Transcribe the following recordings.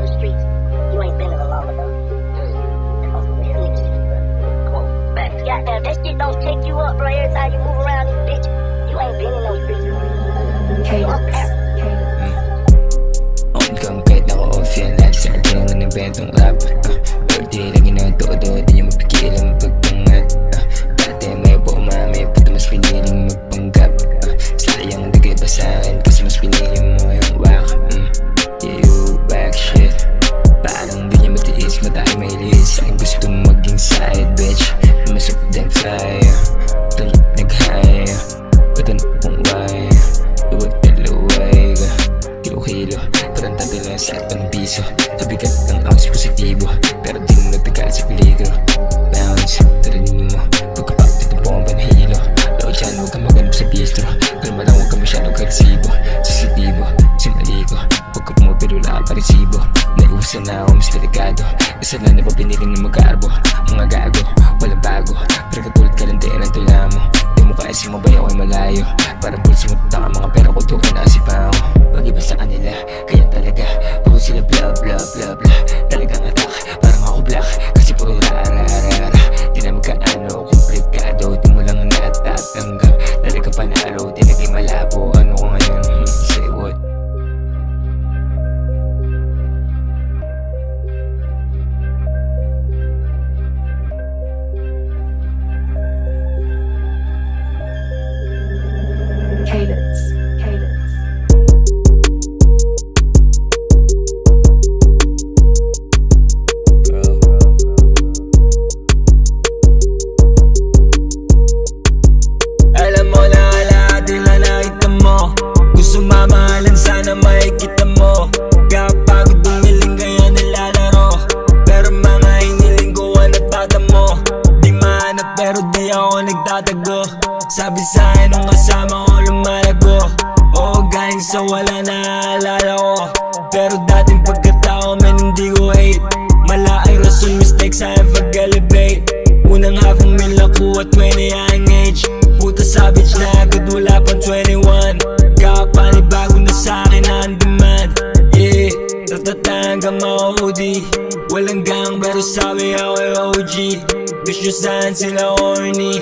of the streets. You ain't been in them long enough. Those real niggas, come on, back. Goddamn, that shit don't check you up, bro. Every time you move around this bitch, you ain't been in those streets. You up there. On kang kahit naka-off yan, lagi sa akin ang nabentong rap. Pero di lang ginatodo, di niya mapigilan pagpangat. Dati may buo mami, puto mas piniling magpanggap. Sayang di kayo pa sa'kin, kasi mas pinili mo yung wak. Yeah, you back shit. Parang di niya matiis, matay may list. Sa'kin gusto maging side bitch. Masok din fly. Ito nag-high. Ito na kung why. Luwag na luwag. Kilo-kilo, parang tadala sa atang piso. Kabigat ng ounce positibo, pero di mo nagtaga sa peligro. Bounce, tarinig mo, pagkapak dito bomba na hilo. Loo dyan, huwag kang maganap sa bistro. Pero malang huwag kang masyadong karesibo. Sensitibo, simaligo, pagka pumapiro wala ka paresibo. Naiusan na ako, mas delikado. Isa lang na ba piniling na mag-arbo. Mga gago, walang bago. Pero katulad ka lang din ang tula mo. Di mo kaya sumabayaw ay malayo. Parang pulso mo taka mga pera ko doon naasipa ako. Pag-iba sa kanila, kaya talaga puro sila blah blah blah blah. Talagang attack, parang ako black. Kasi puro rara. Di na magkaano, komplikado. Di mo lang natatanggap. Talaga panalo, di naging malabo. Ano ko ngayon? Say what? Cadence. Alam mo na lahat nila nakita mo. Gusto mamahalan sana makikita mo. Kapagod umiling kaya nilalaro. Pero mga hiniling ko ang natata mo. Di mahanap pero di ako nagtatago. Sabi sa'kin nung kasama ko lumalago. Oo, galing sa wala naaalala ko. Pero dating pagkatao man hindi ko hate. Malaking rason mistakes sa'kin pag-elevate. Unang half ng mil nakuha 20 young age. Puta savage na agad wala pang 21. Kakapanibago na sa'kin ang demand. Yeah, tatatang hanggang ma-OD. Walang gang pero sabi ako ay OG. Gusto saan sila horny.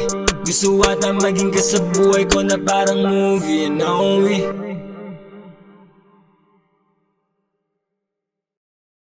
Gusto ata maging ka sa buhay ko na parang movie, you know me.